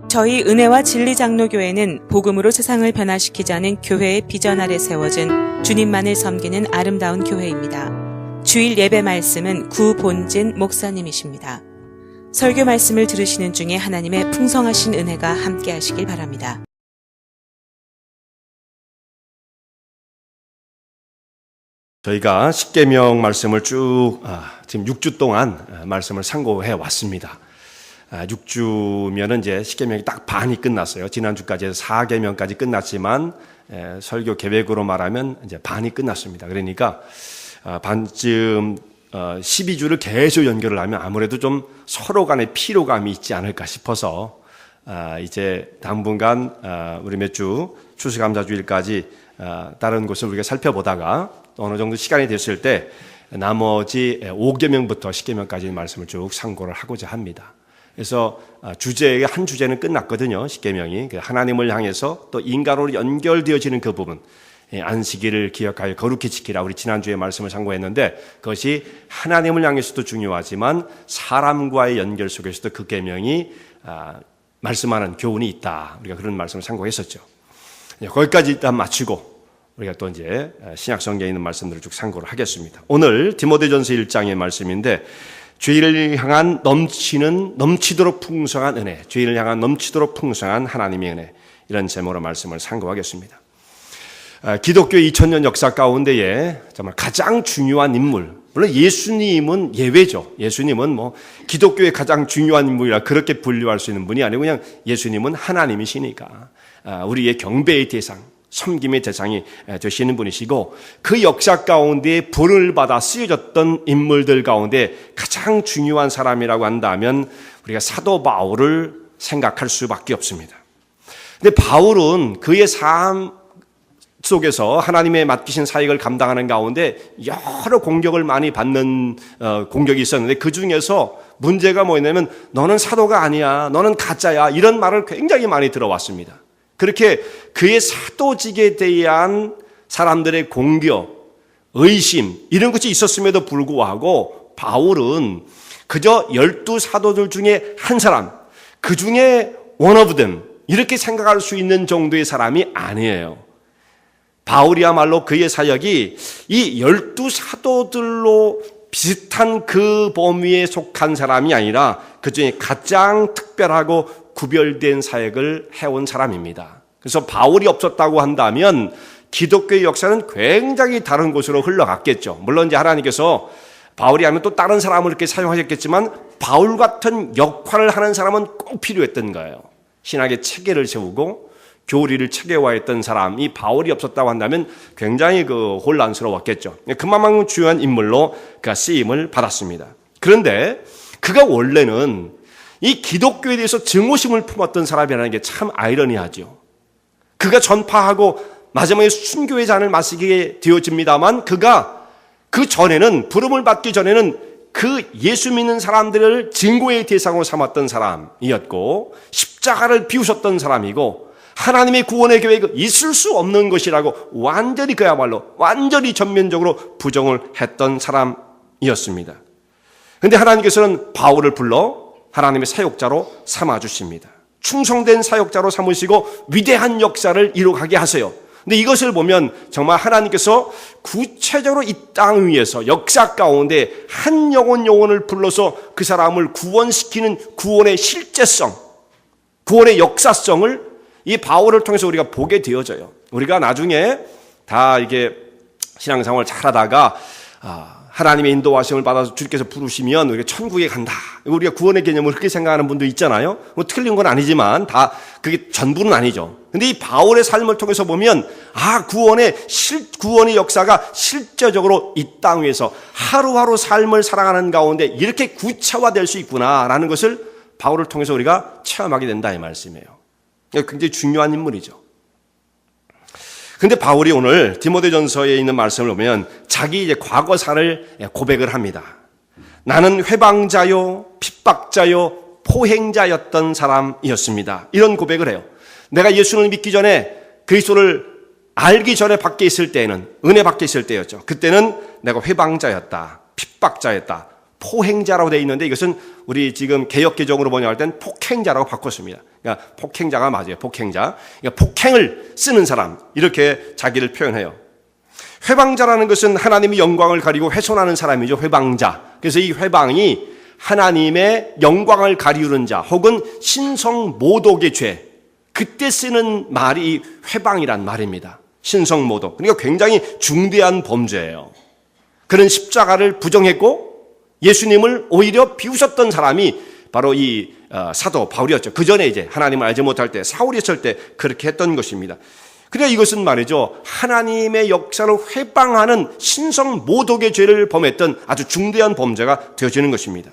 저희 은혜와 진리 장로교회는 복음으로 세상을 변화시키자는 교회의 비전 아래 세워진 주님만을 섬기는 아름다운 교회입니다. 주일 예배 말씀은 구본진 목사님이십니다. 설교 말씀을 들으시는 중에 하나님의 풍성하신 은혜가 함께 하시길 바랍니다. 저희가 십계명 말씀을 쭉 지금 6주 동안 말씀을 상고해 왔습니다. 6주면은 이제 십계명이 딱 반이 끝났어요. 지난주까지 해서 4계명까지 끝났지만 설교 계획으로 말하면 이제 반이 끝났습니다. 그러니까 반쯤 12주를 계속 연결을 하면 아무래도 좀 서로 간의 피로감이 있지 않을까 싶어서 이제 당분간 우리 몇 주 추수감사주일까지 다른 곳을 우리가 살펴보다가 어느 정도 시간이 됐을 때 나머지 5계명부터 10계명까지 말씀을 쭉 상고를 하고자 합니다. 그래서 주제의 한 주제는 끝났거든요. 10계명이 하나님을 향해서 또 인간으로 연결되어지는 그 부분, 안식일을 기억하여 거룩히 지키라, 우리 지난주에 말씀을 상고했는데 그것이 하나님을 향해서도 중요하지만 사람과의 연결 속에서도 그 계명이 말씀하는 교훈이 있다. 우리가 그런 말씀을 상고했었죠. 거기까지 일단 마치고 우리가 또 이제 신약 성경에 있는 말씀들을 쭉 상고를 하겠습니다. 오늘 디모데전서 1장의 말씀인데 죄인을 향한 넘치도록 풍성한 은혜, 죄인을 향한 넘치도록 풍성한 하나님의 은혜, 이런 제목으로 말씀을 상고하겠습니다. 기독교의 2000년 역사 가운데에 정말 가장 중요한 인물, 물론 예수님은 예외죠. 예수님은 기독교의 가장 중요한 인물이라 그렇게 분류할 수 있는 분이 아니고 그냥 예수님은 하나님이시니까 우리의 경배의 대상, 섬김의 대상이 되시는 분이시고 그 역사 가운데 불을 받아 쓰여졌던 인물들 가운데 가장 중요한 사람이라고 한다면 우리가 사도 바울을 생각할 수밖에 없습니다. 근데 바울은 그의 삶 속에서 하나님의 맡기신 사역을 감당하는 가운데 여러 공격을 많이 받는 공격이 있었는데 그 중에서 문제가 뭐냐면 너는 사도가 아니야, 너는 가짜야, 이런 말을 굉장히 많이 들어왔습니다. 그렇게 그의 사도직에 대한 사람들의 공격, 의심, 이런 것이 있었음에도 불구하고 바울은 그저 12사도들 중에 한 사람, 그 중에 one of them, 이렇게 생각할 수 있는 정도의 사람이 아니에요. 바울이야말로 그의 사역이 이 12사도들로 비슷한 그 범위에 속한 사람이 아니라 그 중에 가장 특별하고 구별된 사역을 해온 사람입니다. 그래서 바울이 없었다고 한다면 기독교의 역사는 굉장히 다른 곳으로 흘러갔겠죠. 물론 이제 하나님께서 바울이 아니면 또 다른 사람을 이렇게 사용하셨겠지만 바울 같은 역할을 하는 사람은 꼭 필요했던 거예요. 신학의 체계를 세우고 교리를 체계화했던 사람이 바울이 없었다고 한다면 굉장히 혼란스러웠겠죠. 그만큼 중요한 인물로 그가 쓰임을 받았습니다. 그런데 그가 원래는 이 기독교에 대해서 증오심을 품었던 사람이라는 게 참 아이러니하죠. 그가 전파하고 마지막에 순교의 잔을 마시게 되어집니다만 그가 그 전에는, 부름을 받기 전에는 그 예수 믿는 사람들을 증거의 대상으로 삼았던 사람이었고 십자가를 비우셨던 사람이고 하나님의 구원의 계획이 있을 수 없는 것이라고 완전히 그야말로 완전히 전면적으로 부정을 했던 사람이었습니다. 그런데 하나님께서는 바울을 불러 하나님의 사역자로 삼아주십니다. 충성된 사역자로 삼으시고 위대한 역사를 이루게 하세요. 근데 이것을 보면 정말 하나님께서 구체적으로 이 땅 위에서 역사 가운데 한 영혼을 불러서 그 사람을 구원시키는 구원의 실제성, 구원의 역사성을 이 바울을 통해서 우리가 보게 되어져요. 우리가 나중에 다 이게 신앙생활을 잘하다가 하나님의 인도하심을 받아서 주께서 부르시면 우리가 천국에 간다. 우리가 구원의 개념을 그렇게 생각하는 분도 있잖아요. 틀린 건 아니지만 다 그게 전부는 아니죠. 근데 이 바울의 삶을 통해서 보면 구원의 역사가 실제적으로 이 땅 위에서 하루하루 삶을 살아가는 가운데 이렇게 구체화될 수 있구나라는 것을 바울을 통해서 우리가 체험하게 된다 이 말씀이에요. 굉장히 중요한 인물이죠. 근데 바울이 오늘 디모데전서에 있는 말씀을 보면 자기 이제 과거사를 고백을 합니다. 나는 회방자요, 핍박자요, 포행자였던 사람이었습니다. 이런 고백을 해요. 내가 예수를 믿기 전에 그리스도를 알기 전에 밖에 있을 때에는 은혜 밖에 있을 때였죠. 그때는 내가 회방자였다, 핍박자였다, 포행자라고 되어 있는데 이것은 우리 지금 개역개정으로 번역할 땐 폭행자라고 바꿨습니다. 그러니까 폭행자가 맞아요. 폭행자. 그러니까 폭행을 쓰는 사람, 이렇게 자기를 표현해요. 회방자라는 것은 하나님의 영광을 가리고 훼손하는 사람이죠. 회방자. 그래서 이 회방이 하나님의 영광을 가리우는 자 혹은 신성모독의 죄, 그때 쓰는 말이 회방이란 말입니다. 신성모독. 그러니까 굉장히 중대한 범죄예요. 그런 십자가를 부정했고 예수님을 오히려 비웃었던 사람이 바로 이 사도 바울이었죠. 그 전에 이제 하나님을 알지 못할 때 사울이었을 때 그렇게 했던 것입니다. 그러니까 이것은 말이죠, 하나님의 역사를 회방하는 신성모독의 죄를 범했던 아주 중대한 범죄가 되어지는 것입니다.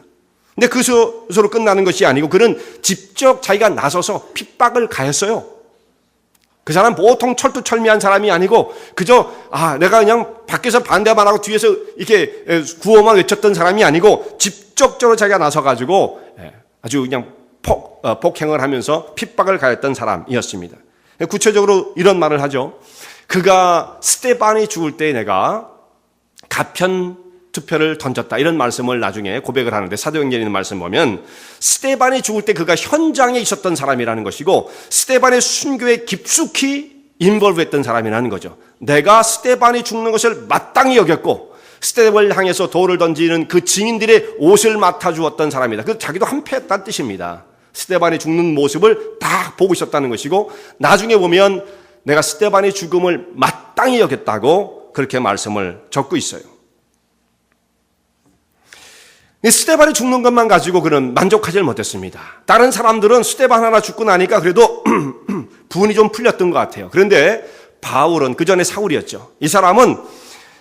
근데 그것으로 끝나는 것이 아니고 그는 직접 자기가 나서서 핍박을 가했어요. 그 사람 보통 철두철미한 사람이 아니고 그저 내가 그냥 밖에서 반대만 하고 뒤에서 이렇게 구호만 외쳤던 사람이 아니고 직접적으로 자기가 나서가지고 아주 그냥 폭행을 하면서 핍박을 가했던 사람이었습니다. 구체적으로 이런 말을 하죠. 그가 스데반이 죽을 때 내가 가편 투표를 던졌다, 이런 말씀을 나중에 고백을 하는데, 사도행전에 있는 말씀 보면 스데반이 죽을 때 그가 현장에 있었던 사람이라는 것이고 스데반의 순교에 깊숙이 인볼브했던 사람이라는 거죠. 내가 스데반이 죽는 것을 마땅히 여겼고 스데반을 향해서 돌을 던지는 그 증인들의 옷을 맡아주었던 사람이다. 그래서 자기도 한패했다는 뜻입니다. 스데반이 죽는 모습을 딱 보고 있었다는 것이고 나중에 보면 내가 스데반의 죽음을 마땅히 여겼다고 그렇게 말씀을 적고 있어요. 스데반이 죽는 것만 가지고 그는 만족하지 못했습니다. 다른 사람들은 스데반 하나 죽고 나니까 그래도 분이 좀 풀렸던 것 같아요. 그런데 바울은, 그 전에 사울이었죠. 이 사람은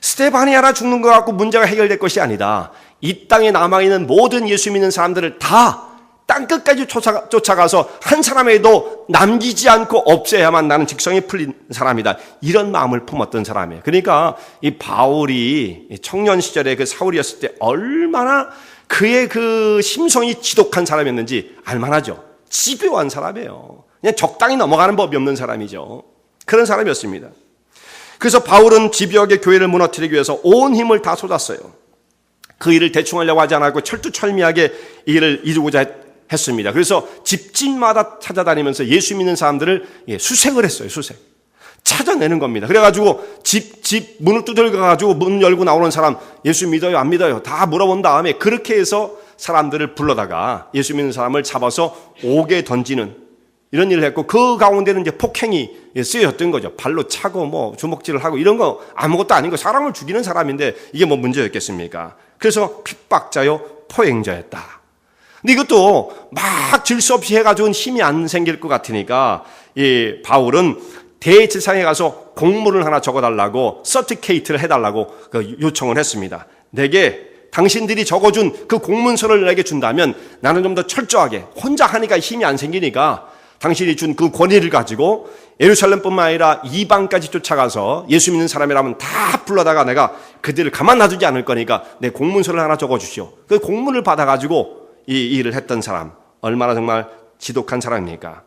스데반이 하나 죽는 것 갖고 문제가 해결될 것이 아니다. 이 땅에 남아있는 모든 예수 믿는 사람들을 다 땅끝까지 쫓아가서 한 사람에도 남기지 않고 없애야만 나는 직성이 풀린 사람이다. 이런 마음을 품었던 사람이에요. 그러니까 이 바울이 청년 시절에 그 사울이었을 때 얼마나 그의 그 심성이 지독한 사람이었는지 알만하죠. 집요한 사람이에요. 그냥 적당히 넘어가는 법이 없는 사람이죠. 그런 사람이었습니다. 그래서 바울은 집요하게 교회를 무너뜨리기 위해서 온 힘을 다 쏟았어요. 그 일을 대충 하려고 하지 않았고 철두철미하게 이 일을 이루고자 했습니다. 그래서 집집마다 찾아다니면서 예수 믿는 사람들을 수색을 했어요. 수색. 찾아내는 겁니다. 그래가지고 집 문을 두들겨가지고 문 열고 나오는 사람 예수 믿어요? 안 믿어요? 다 물어본 다음에 그렇게 해서 사람들을 불러다가 예수 믿는 사람을 잡아서 옥에 던지는 이런 일을 했고, 그 가운데는 이제 폭행이 쓰여졌던 거죠. 발로 차고 뭐 주먹질을 하고 이런 거 아무것도 아닌 거, 사람을 죽이는 사람인데 이게 뭐 문제였겠습니까? 그래서 핍박자요, 포행자였다. 근데 이것도 막 질수 없이 해가지고는 힘이 안 생길 것 같으니까 이 바울은 대제사장에 가서 공문을 하나 적어달라고, 서티케이트를 해달라고 요청을 했습니다. 내게 당신들이 적어준 그 공문서를 내게 준다면 나는 좀 더 철저하게, 혼자 하니까 힘이 안 생기니까 당신이 준 그 권위를 가지고 예루살렘뿐만 아니라 이방까지 쫓아가서 예수 믿는 사람이라면 다 불러다가 내가 그들을 가만 놔두지 않을 거니까 내 공문서를 하나 적어주시오. 그 공문을 받아가지고 이 일을 했던 사람, 얼마나 정말 지독한 사람입니까?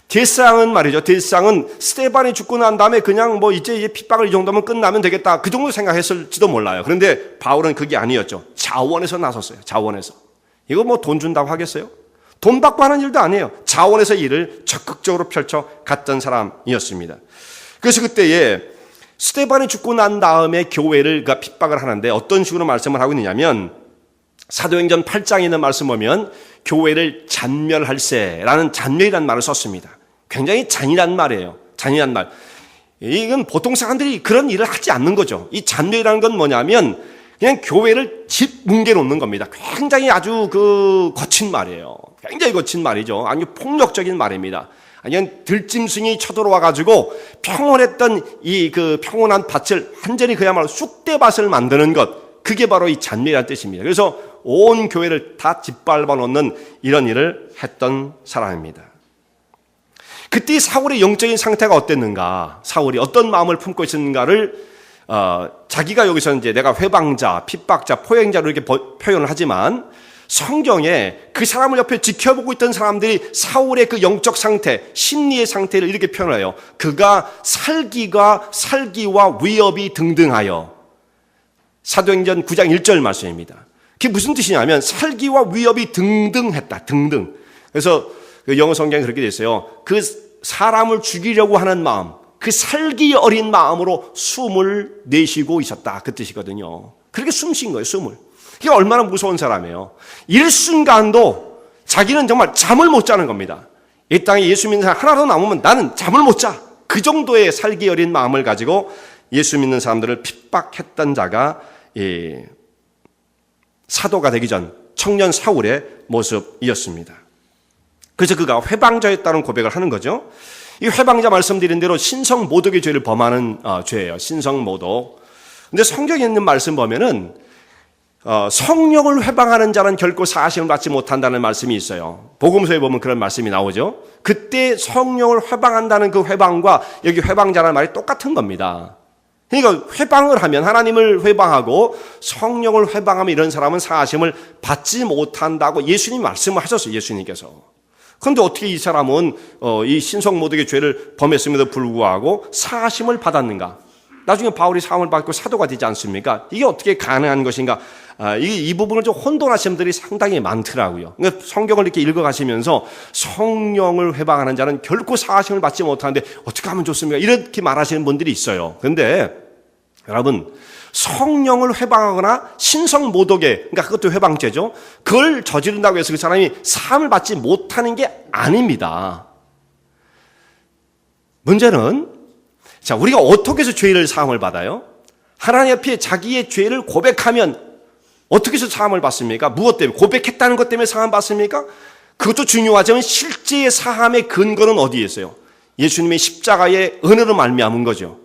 대제사장은 말이죠. 대제사장은 스데반이 죽고 난 다음에 그냥 뭐 이제 핍박을 이 정도면 끝나면 되겠다, 그 정도 생각했을지도 몰라요. 그런데 바울은 그게 아니었죠. 자원에서 나섰어요. 자원에서. 이거 뭐 돈 준다고 하겠어요? 돈 받고 하는 일도 아니에요. 자원에서 일을 적극적으로 펼쳐 갔던 사람이었습니다. 그래서 그때에 스데반이 죽고 난 다음에 교회를 핍박을 하는데 어떤 식으로 말씀을 하고 있느냐면, 사도행전 8장에 있는 말씀 보면 교회를 잔멸할세라는 잔멸이라는 말을 썼습니다. 굉장히 잔인한 말이에요. 잔인한 말. 이건 보통 사람들이 그런 일을 하지 않는 거죠. 이 잔멸이라는 건 뭐냐면 그냥 교회를 집 뭉개 놓는 겁니다. 굉장히 아주 거친 말이에요. 굉장히 거친 말이죠. 아주 폭력적인 말입니다. 아니, 들짐승이 쳐들어와가지고 평온했던 이 평온한 밭을 완전히 그야말로 쑥대밭을 만드는 것, 그게 바로 이 잔멸이라는 뜻입니다. 그래서 온 교회를 다 짓밟아 놓는 이런 일을 했던 사람입니다. 그때 사울의 영적인 상태가 어땠는가, 사울이 어떤 마음을 품고 있었는가를 자기가 여기서 이제 내가 회방자, 핍박자, 포행자로 이렇게 표현을 하지만 성경에 그 사람을 옆에 지켜보고 있던 사람들이 사울의 그 영적 상태, 심리의 상태를 이렇게 표현해요. 그가 살기와 위협이 등등하여. 사도행전 9장 1절 말씀입니다. 그게 무슨 뜻이냐면 살기와 위협이 등등했다. 등등. 그래서 그 영어 성경에 그렇게 돼 있어요. 그 사람을 죽이려고 하는 마음, 그 살기 어린 마음으로 숨을 내쉬고 있었다. 그 뜻이거든요. 그렇게 숨 쉰 거예요, 숨을. 이게 얼마나 무서운 사람이에요. 일순간도 자기는 정말 잠을 못 자는 겁니다. 이 땅에 예수 믿는 사람 하나도 남으면 나는 잠을 못 자. 그 정도의 살기 어린 마음을 가지고 예수 믿는 사람들을 핍박했던 자가 사도가 되기 전 청년 사울의 모습이었습니다. 그래서 그가 회방자였다는 고백을 하는 거죠. 이 회방자 말씀드린 대로 신성모독의 죄를 범하는 죄예요. 신성모독. 근데 성경에 있는 말씀 보면은 성령을 회방하는 자는 결코 사하심을 받지 못한다는 말씀이 있어요. 복음서에 보면 그런 말씀이 나오죠. 그때 성령을 회방한다는 그 회방과 여기 회방자라는 말이 똑같은 겁니다. 그러니까 회방을 하면 하나님을 회방하고 성령을 회방하면 이런 사람은 사하심을 받지 못한다고 예수님이 말씀을 하셨어요. 예수님께서. 그런데 어떻게 이 사람은 이 신성모독의 죄를 범했음에도 불구하고 사하심을 받았는가? 나중에 바울이 사함을 받고 사도가 되지 않습니까? 이게 어떻게 가능한 것인가? 이 부분을 좀 혼돈하시는 분들이 상당히 많더라고요. 그러니까 성경을 이렇게 읽어가시면서 성령을 회방하는 자는 결코 사하심을 받지 못하는데 어떻게 하면 좋습니까? 이렇게 말하시는 분들이 있어요. 그런데 여러분, 성령을 회방하거나 신성모독에, 그러니까 그것도 회방죄죠. 그걸 저지른다고 해서 그 사람이 사함을 받지 못하는 게 아닙니다. 문제는 자, 우리가 어떻게 해서 죄를 사함을 받아요? 하나님 앞에 자기의 죄를 고백하면 어떻게 해서 사함을 받습니까? 무엇 때문에? 고백했다는 것 때문에 사함 받습니까? 그것도 중요하지만 실제의 사함의 근거는 어디에 있어요? 예수님의 십자가의 은혜로 말미암은 거죠.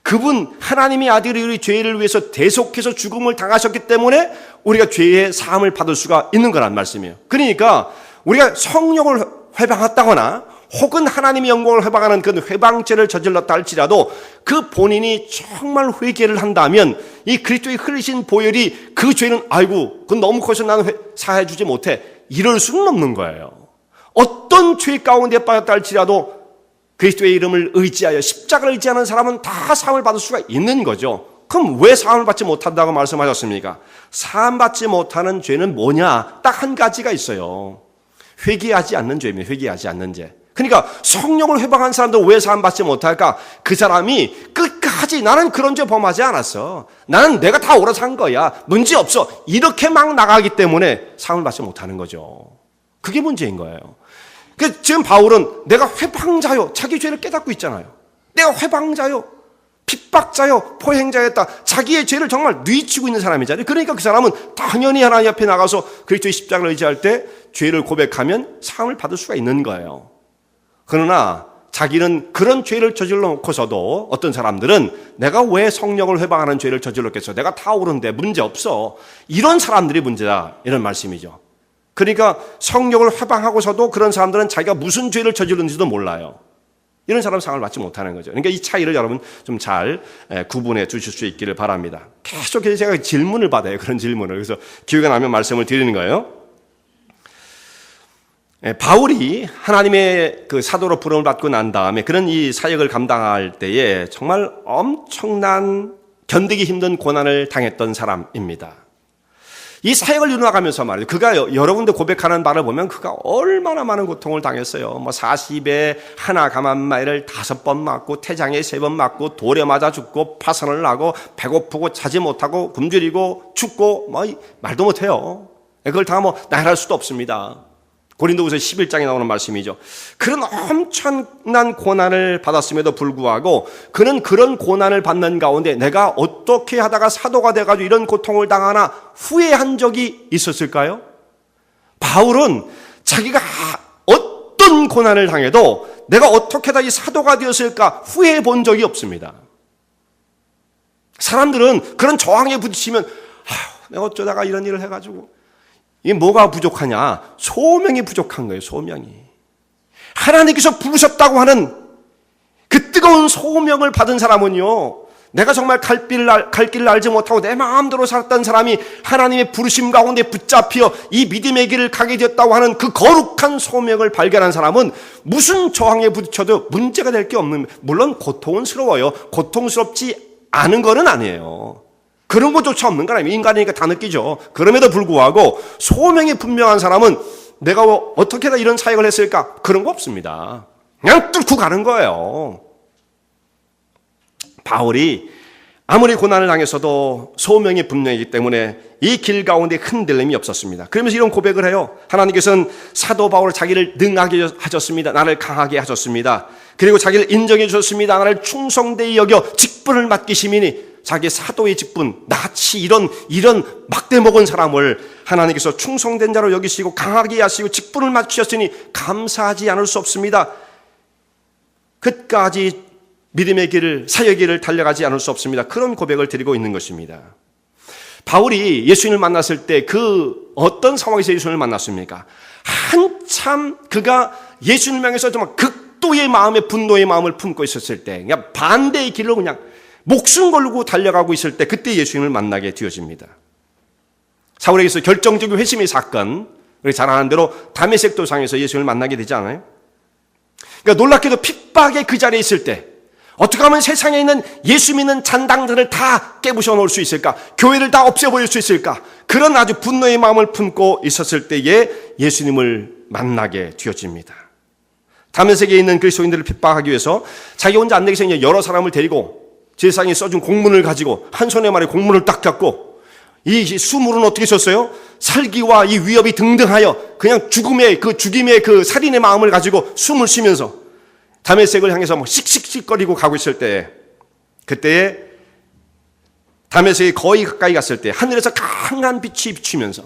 그분 하나님의 아들이 우리 죄를 위해서 대속해서 죽음을 당하셨기 때문에 우리가 죄의 사함을 받을 수가 있는 거란 말씀이에요. 그러니까 우리가 성령을 회방했다거나 혹은 하나님의 영광을 회방하는 그 회방죄를 저질렀다 할지라도 그 본인이 정말 회개를 한다면 이 그리스도의 흘리신 보혈이 그 죄는 아이고 그건 너무 커서 나는 사해 주지 못해 이럴 수는 없는 거예요. 어떤 죄 가운데 빠졌다 할지라도 그리스도의 이름을 의지하여 십자가를 의지하는 사람은 다 사함을 받을 수가 있는 거죠. 그럼 왜 사함을 받지 못한다고 말씀하셨습니까? 사함 받지 못하는 죄는 뭐냐? 딱 한 가지가 있어요. 회개하지 않는 죄입니다. 회개하지 않는 죄. 그러니까 성령을 회방한 사람도 왜 사함 받지 못할까? 그 사람이 끝까지 나는 그런 죄 범하지 않았어. 나는 내가 다 옳아서 한 거야. 문제 없어. 이렇게 막 나가기 때문에 사함을 받지 못하는 거죠. 그게 문제인 거예요. 지금 바울은 내가 회방자요. 자기 죄를 깨닫고 있잖아요. 내가 회방자요. 핍박자요. 포행자였다. 자기의 죄를 정말 뉘치고 있는 사람이잖아요. 그러니까 그 사람은 당연히 하나님 앞에 나가서 그리스도의 십자가를 의지할 때 죄를 고백하면 사함을 받을 수가 있는 거예요. 그러나 자기는 그런 죄를 저질러 놓고서도 어떤 사람들은 내가 왜 성령을 회방하는 죄를 저질렀겠어? 내가 다 옳은데 문제 없어. 이런 사람들이 문제다. 이런 말씀이죠. 그러니까 성령을 회방하고서도 그런 사람들은 자기가 무슨 죄를 저질렀는지도 몰라요. 이런 사람 상을 받지 못하는 거죠. 그러니까 이 차이를 여러분 좀 잘 구분해 주실 수 있기를 바랍니다. 계속해서 제가 질문을 받아요. 그런 질문을. 그래서 기회가 나면 말씀을 드리는 거예요. 바울이 하나님의 그 사도로 부름을 받고 난 다음에 그런 이 사역을 감당할 때에 정말 엄청난 견디기 힘든 고난을 당했던 사람입니다. 이 사역을 이루어가면서 말이에요. 그가 여러 군데 고백하는 바를 보면 그가 얼마나 많은 고통을 당했어요. 40에 하나 가만마이를 5번 맞고 태장에 3번 맞고 돌에 맞아 죽고 파선을 나고 배고프고 자지 못하고 굶주리고 춥고 말도 못해요. 그걸 다 나열할 수도 없습니다. 고린도후서 11장에 나오는 말씀이죠. 그런 엄청난 고난을 받았음에도 불구하고 그는 그런 고난을 받는 가운데 내가 어떻게 하다가 사도가 돼가지고 이런 고통을 당하나 후회한 적이 있었을까요? 바울은 자기가 어떤 고난을 당해도 내가 어떻게 하다 이 사도가 되었을까 후회해 본 적이 없습니다. 사람들은 그런 저항에 부딪히면 내가 어쩌다가 이런 일을 해가지고 이게 뭐가 부족하냐? 소명이 부족한 거예요. 소명이. 하나님께서 부르셨다고 하는 그 뜨거운 소명을 받은 사람은요. 내가 정말 갈 길을 알지 못하고 내 마음대로 살았던 사람이 하나님의 부르심 가운데 붙잡혀 이 믿음의 길을 가게 되었다고 하는 그 거룩한 소명을 발견한 사람은 무슨 저항에 부딪혀도 문제가 될 게 없는, 물론 고통스러워요. 고통스럽지 않은 거는 아니에요. 그런 것조차 없는 거라면 인간이니까 다 느끼죠. 그럼에도 불구하고 소명이 분명한 사람은 내가 어떻게 다 이런 사역을 했을까? 그런 거 없습니다. 그냥 뚫고 가는 거예요. 바울이 아무리 고난을 당했어도 소명이 분명하기 때문에 이 길 가운데 흔들림이 없었습니다. 그러면서 이런 고백을 해요. 하나님께서는 사도 바울을 자기를 능하게 하셨습니다. 나를 강하게 하셨습니다. 그리고 자기를 인정해 주셨습니다. 나를 충성되이 여겨 직분을 맡기시미니, 자기 사도의 직분, 나같이 이런 막대 먹은 사람을 하나님께서 충성된 자로 여기시고 강하게 하시고 직분을 맡기셨으니 감사하지 않을 수 없습니다. 끝까지 믿음의 길을, 사역의 길을 달려가지 않을 수 없습니다. 그런 고백을 드리고 있는 것입니다. 바울이 예수님을 만났을 때 그 어떤 상황에서 예수님을 만났습니까? 한참 그가 예수님을 향해서 정말 극도의 마음의 분노의 마음을 품고 있었을 때, 그냥 반대의 길로 그냥 목숨 걸고 달려가고 있을 때, 그때 예수님을 만나게 되어집니다. 사울에게서 결정적인 회심의 사건, 우리 잘 아는 대로 다메섹 도상에서 예수님을 만나게 되지 않아요? 그러니까 놀랍게도 핍박의 그 자리에 있을 때 어떻게 하면 세상에 있는 예수 믿는 잔당들을 다 깨부셔 놓을 수 있을까? 교회를 다 없애버릴 수 있을까? 그런 아주 분노의 마음을 품고 있었을 때에 예수님을 만나게 되어집니다. 다메섹에 있는 그리스도인들을 핍박하기 위해서 자기 혼자 안 되겠어 여러 사람을 데리고 제사장이 써준 공문을 가지고 한 손에 말에 공문을 딱 잡고, 이 수물은 어떻게 썼어요? 살기와 이 위협이 등등하여 그냥 죽임의 그 살인의 마음을 가지고 숨을 쉬면서 다메섹을 향해서 막 씩씩씩거리고 가고 있을 때, 그때에 다메섹이 거의 가까이 갔을 때 하늘에서 강한 빛이 비추면서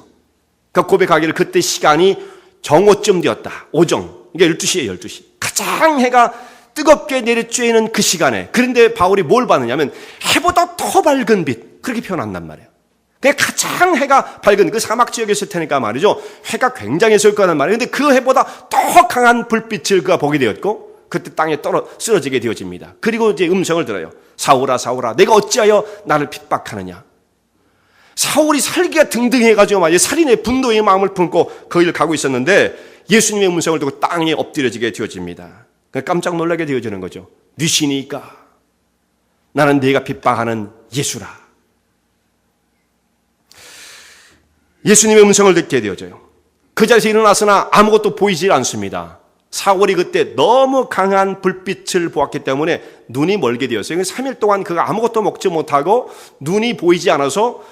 그 고백하기를 그때 시간이 정오쯤 되었다. 오정. 이게 12시예요, 12시. 가장 해가 뜨겁게 내리쬐는 그 시간에. 그런데 바울이 뭘 봤느냐면 해보다 더 밝은 빛. 그렇게 표현한단 말이에요. 가장 해가 밝은 그 사막 지역에 있을 테니까 말이죠. 해가 굉장했을 거란 말이에요. 근데 그 해보다 더 강한 불빛을 그가 보게 되었고, 그때 땅에 쓰러지게 되어집니다. 그리고 이제 음성을 들어요. 사울아, 사울아, 내가 어찌하여 나를 핍박하느냐. 사울이 살기가 등등해가지고 말이에요. 살인의 분노의 마음을 품고 그 길을 가고 있었는데 예수님의 음성을 듣고 땅에 엎드려지게 되어집니다. 깜짝 놀라게 되어지는 거죠. 뉘시니까 나는 네가 핍박하는 예수라. 예수님의 음성을 듣게 되어져요. 그 자리에서 일어났으나 아무것도 보이질 않습니다. 사울이 그때 너무 강한 불빛을 보았기 때문에 눈이 멀게 되었어요. 3일 동안 그가 아무것도 먹지 못하고 눈이 보이지 않아서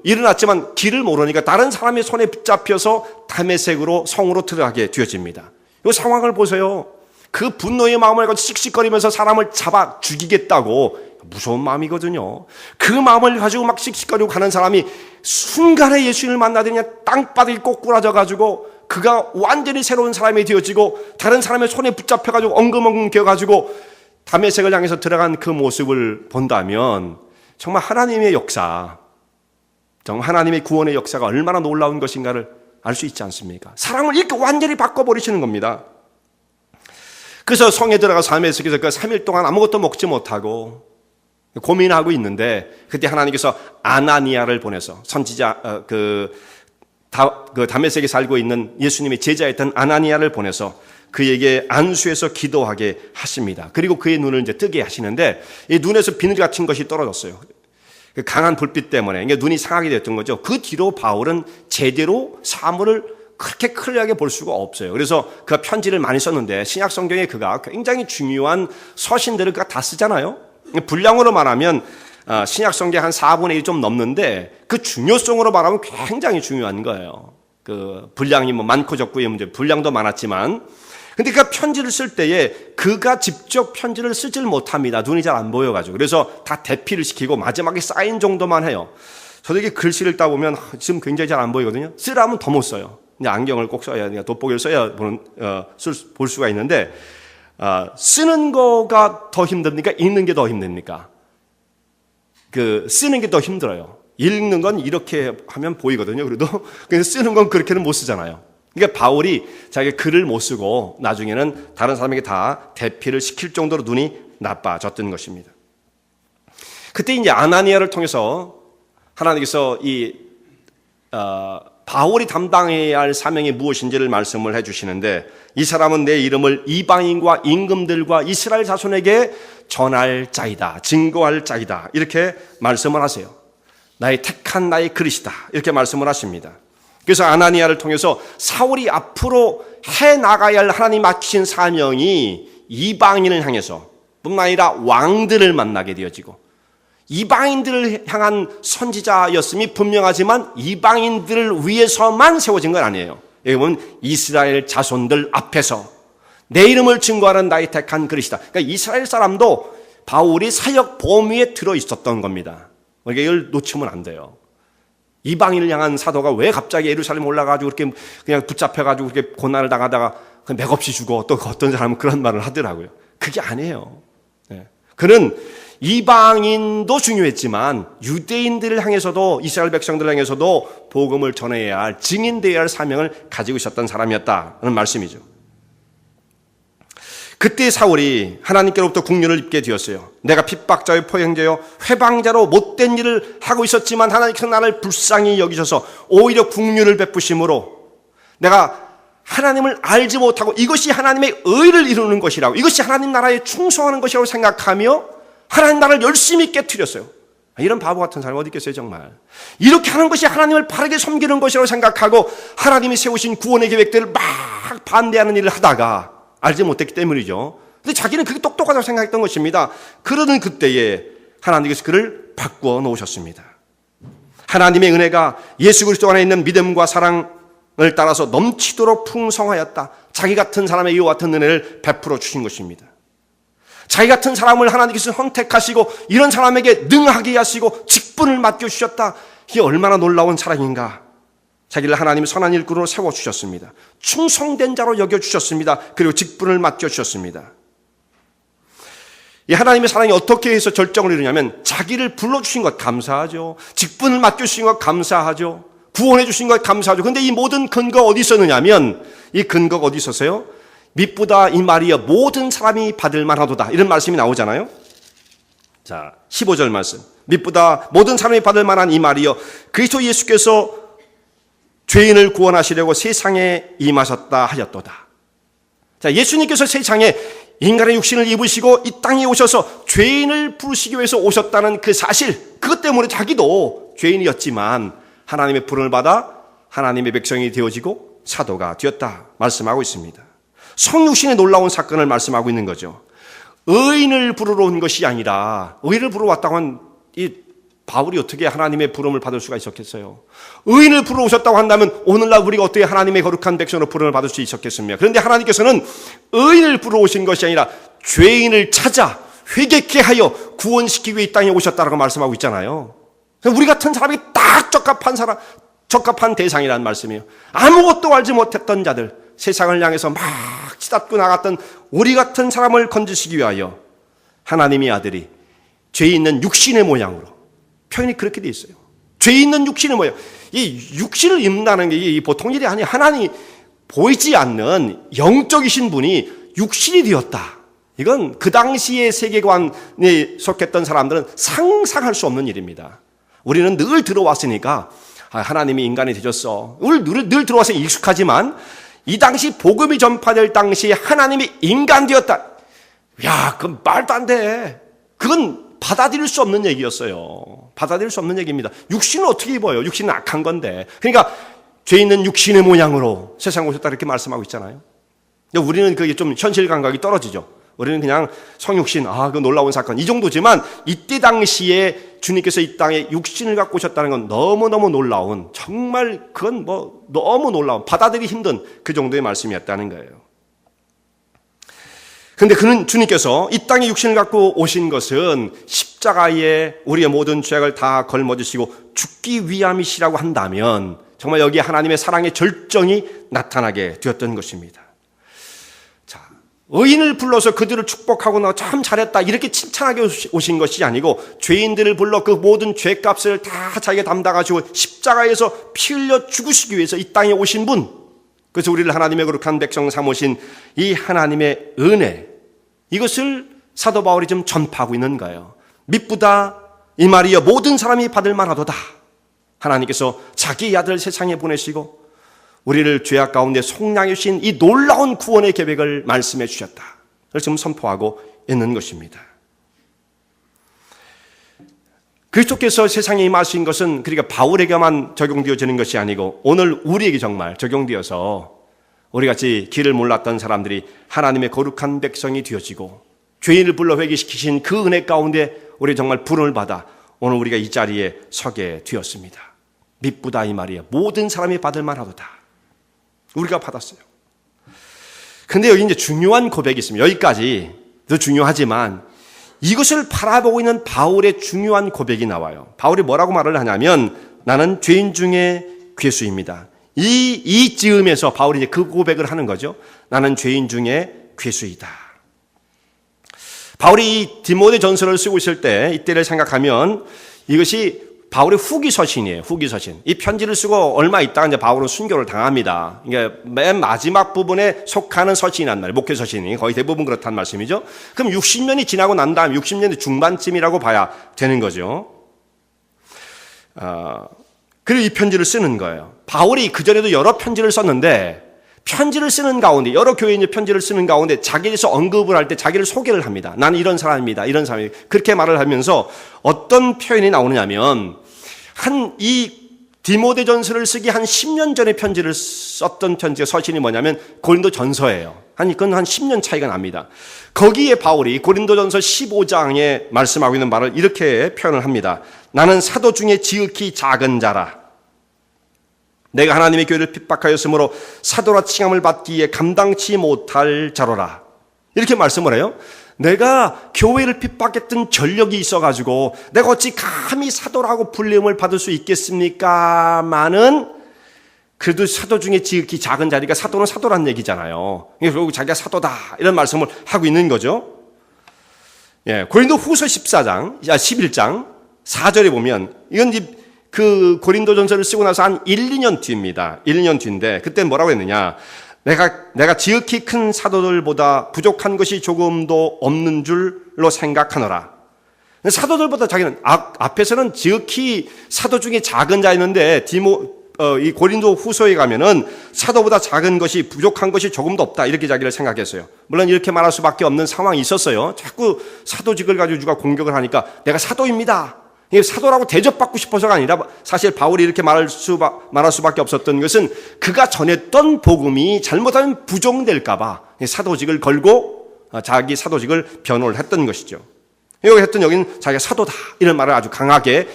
일어났지만 길을 모르니까 다른 사람의 손에 붙잡혀서 다메섹으로 성으로 들어가게 되어집니다. 이 상황을 보세요. 그 분노의 마음을 가지고 씩씩거리면서 사람을 잡아 죽이겠다고, 무서운 마음이거든요. 그 마음을 가지고 막 씩씩거리고 가는 사람이 순간에 예수님을 만나더니 그냥 땅바닥이 꼬꾸라져가지고 그가 완전히 새로운 사람이 되어지고 다른 사람의 손에 붙잡혀가지고 엉금엉금 겨가지고 다메섹을 향해서 들어간 그 모습을 본다면 정말 하나님의 역사, 정말 하나님의 구원의 역사가 얼마나 놀라운 것인가를 알 수 있지 않습니까? 사람을 이렇게 완전히 바꿔버리시는 겁니다. 그래서 성에 들어가서 다메섹에서 그 3일 동안 아무것도 먹지 못하고 고민하고 있는데, 그때 하나님께서 아나니아를 보내서 선지자 다메섹에 살고 있는 예수님의 제자였던 아나니아를 보내서 그에게 안수해서 기도하게 하십니다. 그리고 그의 눈을 이제 뜨게 하시는데 이 눈에서 비늘 같은 것이 떨어졌어요. 그 강한 불빛 때문에 눈이 상하게 됐던 거죠. 그 뒤로 바울은 제대로 사물을 그렇게 클리어하게 볼 수가 없어요. 그래서 그가 편지를 많이 썼는데 신약 성경에 그가 굉장히 중요한 서신들을 그가 다 쓰잖아요. 분량으로 말하면 신약 성경 한 4분의 1 좀 넘는데 그 중요성으로 말하면 굉장히 중요한 거예요. 그 분량이 많고 적고의 문제, 분량도 많았지만, 근데 그가 편지를 쓸 때에 그가 직접 편지를 쓰질 못합니다. 눈이 잘 안 보여가지고. 그래서 다 대피를 시키고 마지막에 사인 정도만 해요. 저도 이게 글씨를 읽다 보면 지금 굉장히 잘 안 보이거든요. 쓰라면 더 못 써요. 이제 안경을 꼭 써야, 돋보기를 써야 볼 수가 있는데, 쓰는 거가 더 힘듭니까? 읽는 게 더 힘듭니까? 쓰는 게 더 힘들어요. 읽는 건 이렇게 하면 보이거든요. 그래도 그래서 쓰는 건 그렇게는 못 쓰잖아요. 그러니까 바울이 자기 글을 못 쓰고 나중에는 다른 사람에게 다 대피를 시킬 정도로 눈이 나빠졌던 것입니다. 그때 이제 아나니아를 통해서 하나님께서 바울이 담당해야 할 사명이 무엇인지를 말씀을 해주시는데, 이 사람은 내 이름을 이방인과 임금들과 이스라엘 자손에게 전할 자이다, 증거할 자이다, 이렇게 말씀을 하세요. 나의 택한 나의 그릇이다, 이렇게 말씀을 하십니다. 그래서 아나니아를 통해서 사울이 앞으로 해나가야 할 하나님 맡기신 사명이 이방인을 향해서 뿐만 아니라 왕들을 만나게 되어지고, 이방인들을 향한 선지자였음이 분명하지만 이방인들을 위해서만 세워진 건 아니에요. 여기 보면 이스라엘 자손들 앞에서 내 이름을 증거하는 나의 택한 그릇이다. 그러니까 이스라엘 사람도 바울이 사역 범위에 들어 있었던 겁니다. 그러니까 이걸 놓치면 안 돼요. 이방인을 향한 사도가 왜 갑자기 예루살렘 올라가지고 그렇게 그냥 붙잡혀가지고 그렇게 고난을 당하다가 맥없이 죽어, 또 어떤 사람은 그런 말을 하더라고요. 그게 아니에요. 그는 이방인도 중요했지만 유대인들을 향해서도, 이스라엘 백성들을 향해서도 복음을 전해야 할, 증인되어야 할 사명을 가지고 있었던 사람이었다는 말씀이죠. 그때 사울이 하나님께로부터 국류를 입게 되었어요. 내가 핍박자요 포행자요 회방자로 못된 일을 하고 있었지만 하나님께서 나를 불쌍히 여기셔서 오히려 국류를 베푸심으로 내가 하나님을 알지 못하고 이것이 하나님의 의를 이루는 것이라고, 이것이 하나님 나라에 충성하는 것이라고 생각하며 하나님 나라를 열심히 깨트렸어요. 이런 바보 같은 사람이 어디 있겠어요, 정말. 이렇게 하는 것이 하나님을 바르게 섬기는 것이라고 생각하고 하나님이 세우신 구원의 계획들을 막 반대하는 일을 하다가 알지 못했기 때문이죠. 근데 자기는 그게 똑똑하다고 생각했던 것입니다. 그러던 그때에 하나님께서 그를 바꾸어 놓으셨습니다. 하나님의 은혜가 예수 그리스도 안에 있는 믿음과 사랑을 따라서 넘치도록 풍성하였다. 자기 같은 사람의 이와 같은 은혜를 베풀어 주신 것입니다. 자기 같은 사람을 하나님께서 선택하시고 이런 사람에게 능하게 하시고 직분을 맡겨주셨다. 이게 얼마나 놀라운 사랑인가. 자기를 하나님의 선한 일꾼으로 세워주셨습니다. 충성된 자로 여겨주셨습니다. 그리고 직분을 맡겨주셨습니다. 이 하나님의 사랑이 어떻게 해서 절정을 이루냐면 자기를 불러주신 것 감사하죠. 직분을 맡겨주신 것 감사하죠. 구원해 주신 것 감사하죠. 그런데 이 모든 근거가 어디 있었느냐면, 이 근거가 어디 있었어요? 미쁘다 이 말이여 모든 사람이 받을 만하도다, 이런 말씀이 나오잖아요. 자, 15절 말씀. 미쁘다 모든 사람이 받을 만한 이 말이여 그리스도 예수께서 죄인을 구원하시려고 세상에 임하셨다 하였도다. 자, 예수님께서 세상에 인간의 육신을 입으시고 이 땅에 오셔서 죄인을 부르시기 위해서 오셨다는 그 사실, 그것 때문에 자기도 죄인이었지만 하나님의 부름을 받아 하나님의 백성이 되어지고 사도가 되었다 말씀하고 있습니다. 성육신의 놀라운 사건을 말씀하고 있는 거죠. 의인을 부르러 온 것이 아니라, 의인을 부르러 왔다고 한 이 바울이 어떻게 하나님의 부름을 받을 수가 있었겠어요? 의인을 부르러 오셨다고 한다면 오늘날 우리가 어떻게 하나님의 거룩한 백성으로 부름을 받을 수 있었겠습니까? 그런데 하나님께서는 의인을 부르러 오신 것이 아니라 죄인을 찾아 회개케 하여 구원시키기 위해 이 땅에 오셨다라고 말씀하고 있잖아요. 우리 같은 사람이 딱 적합한 대상이라는 말씀이에요. 아무것도 알지 못했던 자들, 세상을 향해서 막 치닫고 나갔던 우리 같은 사람을 건지시기 위하여 하나님의 아들이 죄 있는 육신의 모양으로, 표현이 그렇게 돼 있어요. 죄 있는 육신의 모양. 이 육신을 입는다는 게 보통 일이 아니에요. 하나님이 보이지 않는 영적이신 분이 육신이 되었다. 이건 그 당시의 세계관에 속했던 사람들은 상상할 수 없는 일입니다. 우리는 늘 들어왔으니까 하나님이 인간이 되셨어. 늘 들어와서 익숙하지만 이 당시 복음이 전파될 당시에 하나님이 인간 되었다. 야, 그건 말도 안 돼. 그건 받아들일 수 없는 얘기였어요. 받아들일 수 없는 얘기입니다. 육신은 어떻게 입어요? 육신은 악한 건데. 그러니까 죄 있는 육신의 모양으로 세상 오셨다 이렇게 말씀하고 있잖아요. 우리는 그게 좀 현실 감각이 떨어지죠. 우리는 그냥 성육신, 그 놀라운 사건, 이 정도지만 이때 당시에 주님께서 이 땅에 육신을 갖고 오셨다는 건 너무너무 놀라운, 정말 그건 너무 놀라운, 받아들이기 힘든 그 정도의 말씀이었다는 거예요. 근데 그는 주님께서 이 땅에 육신을 갖고 오신 것은 십자가에 우리의 모든 죄악을 다 걸머지시고 죽기 위함이시라고 한다면 정말 여기에 하나님의 사랑의 절정이 나타나게 되었던 것입니다. 자, 의인을 불러서 그들을 축복하고 나 참 잘했다 이렇게 칭찬하게 오신 것이 아니고 죄인들을 불러 그 모든 죄값을 다 자기가 담당하시고 십자가에서 피 흘려 죽으시기 위해서 이 땅에 오신 분, 그래서 우리를 하나님의 거룩한 백성 삼으신 이 하나님의 은혜, 이것을 사도 바울이 좀 전파하고 있는 거예요. 미쁘다 이 말이여 모든 사람이 받을 만하도다. 하나님께서 자기 아들 세상에 보내시고 우리를 죄악 가운데 속량해 주신 이 놀라운 구원의 계획을 말씀해 주셨다. 그걸 지금 선포하고 있는 것입니다. 그리스도께서 세상에 임하신 것은 그러니까 바울에게만 적용되어지는 것이 아니고 오늘 우리에게 정말 적용되어서 우리같이 길을 몰랐던 사람들이 하나님의 거룩한 백성이 되어지고 죄인을 불러 회개시키신 그 은혜 가운데 우리 정말 부름을 받아 오늘 우리가 이 자리에 서게 되었습니다. 미쁘다 이 말이에요. 모든 사람이 받을 만하도다. 우리가 받았어요. 근데 여기 이제 중요한 고백이 있습니다. 여기까지도 중요하지만 이것을 바라보고 있는 바울의 중요한 고백이 나와요. 바울이 뭐라고 말을 하냐면 나는 죄인 중에 괴수입니다. 이 즈음에서 바울이 이제 그 고백을 하는 거죠. 나는 죄인 중에 괴수이다. 바울이 이 디모데 전서를 쓰고 있을 때 이때를 생각하면 이것이 바울의 후기 서신이에요. 후기 서신. 이 편지를 쓰고 얼마 있다가 이제 바울은 순교를 당합니다. 이게 맨 마지막 부분에 속하는 서신이란 말이에요. 목회 서신이 거의 대부분 그렇단 말씀이죠. 그럼 60년이 지나고 난 다음 60년대 중반쯤이라고 봐야 되는 거죠. 그리고 이 편지를 쓰는 거예요. 바울이 그전에도 여러 편지를 썼는데 편지를 쓰는 가운데 여러 교회에 편지를 쓰는 가운데 자기에서 언급을 할 때 자기를 소개를 합니다. 나는 이런 사람입니다. 이런 사람이 그렇게 말을 하면서 어떤 표현이 나오느냐면 이 디모데전서를 쓰기 한 10년 전에 편지를 썼던 편지의 서신이 뭐냐면 고린도전서예요. 그건 한 10년 차이가 납니다. 거기에 바울이 고린도전서 15장에 말씀하고 있는 말을 이렇게 표현을 합니다. 나는 사도 중에 지극히 작은 자라. 내가 하나님의 교회를 핍박하였으므로 사도라 칭함을 받기에 감당치 못할 자로라. 이렇게 말씀을 해요. 내가 교회를 핍박했던 전력이 있어가지고 내가 어찌 감히 사도라고 불림을 받을 수 있겠습니까마는 그래도 사도 중에 지극히 작은 자리가 사도는 사도란 얘기잖아요. 결국 자기가 사도다 이런 말씀을 하고 있는 거죠. 예, 고린도 후서 11장 4절에 보면 이건 이제 그 고린도전서를 쓰고 나서 한 1, 2년 뒤입니다. 1, 2년 뒤인데 그때 뭐라고 했느냐. 내가 지극히 큰 사도들보다 부족한 것이 조금도 없는 줄로 생각하노라. 사도들보다 자기는 앞에서는 지극히 사도 중에 작은 자였는데 이 고린도 후서에 가면은 사도보다 작은 것이 부족한 것이 조금도 없다 이렇게 자기를 생각했어요. 물론 이렇게 말할 수밖에 없는 상황이 있었어요. 자꾸 사도직을 가지고 누가 공격을 하니까 내가 사도입니다. 사도라고 대접받고 싶어서가 아니라 사실 바울이 이렇게 말할 수밖에 없었던 것은 그가 전했던 복음이 잘못하면 부정될까봐 사도직을 걸고 자기 사도직을 변호를 했던 것이죠. 여기는 자기가 사도다 이런 말을 아주 강하게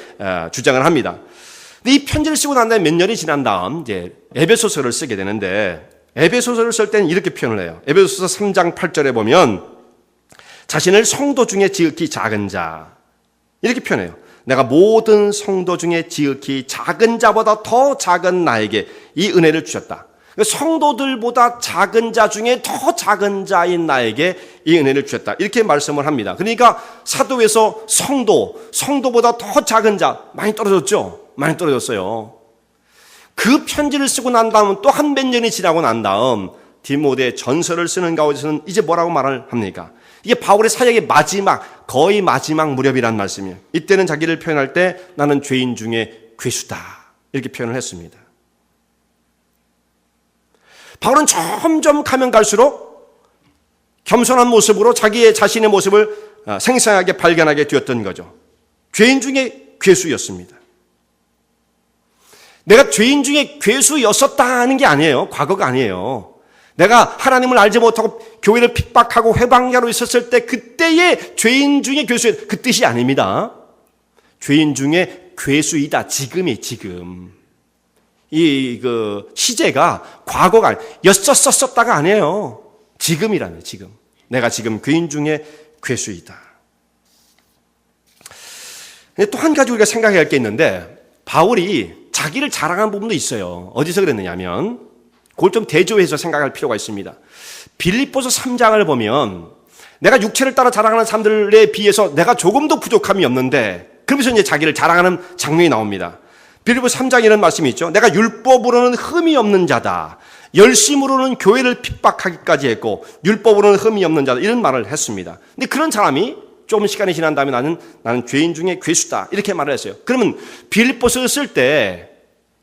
주장을 합니다. 근데 이 편지를 쓰고 난 다음에 몇 년이 지난 다음 이제 에베소서를 쓰게 되는데 에베소서를 쓸 때는 이렇게 표현을 해요. 에베소서 3장 8절에 보면 자신을 성도 중에 지극히 작은 자 이렇게 표현해요. 내가 모든 성도 중에 지극히 작은 자보다 더 작은 나에게 이 은혜를 주셨다. 성도들보다 작은 자 중에 더 작은 자인 나에게 이 은혜를 주셨다. 이렇게 말씀을 합니다. 그러니까 사도에서 성도보다 더 작은 자 많이 떨어졌죠. 많이 떨어졌어요. 그 편지를 쓰고 난 다음 또 한 몇 년이 지나고 난 다음 디모데 전서를 쓰는 가운데서는 이제 뭐라고 말을 합니까? 이게 바울의 사역의 거의 마지막 무렵이란 말씀이에요. 이때는 자기를 표현할 때 나는 죄인 중에 괴수다. 이렇게 표현을 했습니다. 바울은 점점 가면 갈수록 겸손한 모습으로 자신의 모습을 생생하게 발견하게 되었던 거죠. 죄인 중에 괴수였습니다. 내가 죄인 중에 괴수였었다는 게 아니에요. 과거가 아니에요. 내가 하나님을 알지 못하고 교회를 핍박하고 회방자로 있었을 때 그때의 죄인 중에 괴수였다. 그 뜻이 아닙니다. 죄인 중에 괴수이다. 지금. 시제가 과거가 아니에요. 였었다가 아니에요. 지금이라는 지금. 내가 지금 죄인 중에 괴수이다. 또 한 가지 우리가 생각해야 할 게 있는데 바울이 자기를 자랑한 부분도 있어요. 어디서 그랬느냐면 그걸 좀 대조해서 생각할 필요가 있습니다. 빌립보서 3장을 보면 내가 육체를 따라 자랑하는 사람들에 비해서 내가 조금도 부족함이 없는데 그러면서 이제 자기를 자랑하는 장면이 나옵니다. 빌립보서 3장에 이런 말씀이 있죠. 내가 율법으로는 흠이 없는 자다. 열심으로는 교회를 핍박하기까지 했고 율법으로는 흠이 없는 자다. 이런 말을 했습니다. 근데 그런 사람이 좀 시간이 지난 다음에 나는 죄인 중에 괴수다. 이렇게 말을 했어요. 그러면 빌립보서를 쓸 때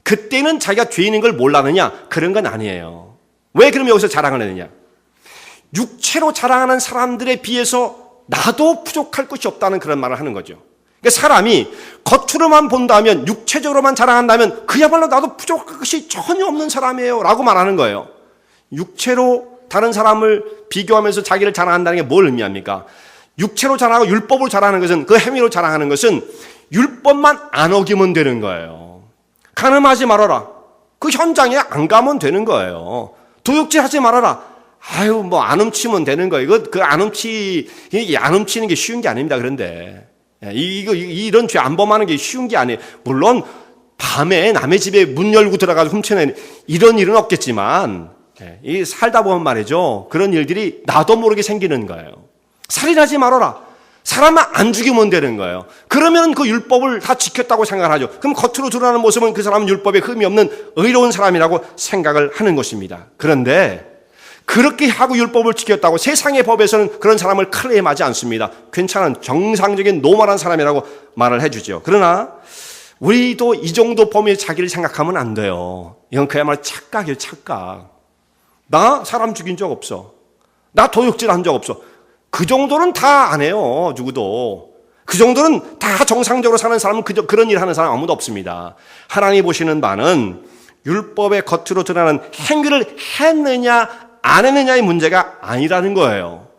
그때는 자기가 죄인인 걸 몰랐느냐? 그런 건 아니에요. 왜 그럼 여기서 자랑을 했느냐? 육체로 자랑하는 사람들에 비해서 나도 부족할 것이 없다는 그런 말을 하는 거죠. 그러니까 사람이 겉으로만 본다면, 육체적으로만 자랑한다면 그야말로 나도 부족한 것이 전혀 없는 사람이에요 라고 말하는 거예요. 육체로 다른 사람을 비교하면서 자기를 자랑한다는 게 뭘 의미합니까? 육체로 자랑하고 율법으로 자랑하는 것은, 그 행위로 자랑하는 것은 율법만 안 어기면 되는 거예요. 간음하지 말아라. 그 현장에 안 가면 되는 거예요. 도둑질 하지 말아라. 아유, 뭐 안 훔치면 되는 거예요. 이거 안 훔치는 게 쉬운 게 아닙니다. 그런데 이런 죄 안 범하는 게 쉬운 게 아니에요. 물론 밤에 남의 집에 문 열고 들어가서 훔쳐내는 이런 일은 없겠지만, 이 살다 보면 말이죠, 그런 일들이 나도 모르게 생기는 거예요. 살인하지 말아라. 사람만 안 죽이면 되는 거예요. 그러면 그 율법을 다 지켰다고 생각을 하죠. 그럼 겉으로 드러나는 모습은 그 사람은 율법에 흠이 없는 의로운 사람이라고 생각을 하는 것입니다. 그런데 그렇게 하고 율법을 지켰다고 세상의 법에서는 그런 사람을 클레임하지 않습니다. 괜찮은 정상적인 노멀한 사람이라고 말을 해주죠. 그러나 우리도 이 정도 범위의 자기를 생각하면 안 돼요. 이건 그야말로 착각이에요. 착각. 나 사람 죽인 적 없어. 나 도둑질 한 적 없어. 그 정도는 다 안 해요. 누구도. 그 정도는 다 정상적으로 사는 사람은 그런 일 하는 사람 아무도 없습니다. 하나님이 보시는 바는 율법의 겉으로 드러나는 행위를 했느냐 안 했느냐의 문제가 아니라는 거예요.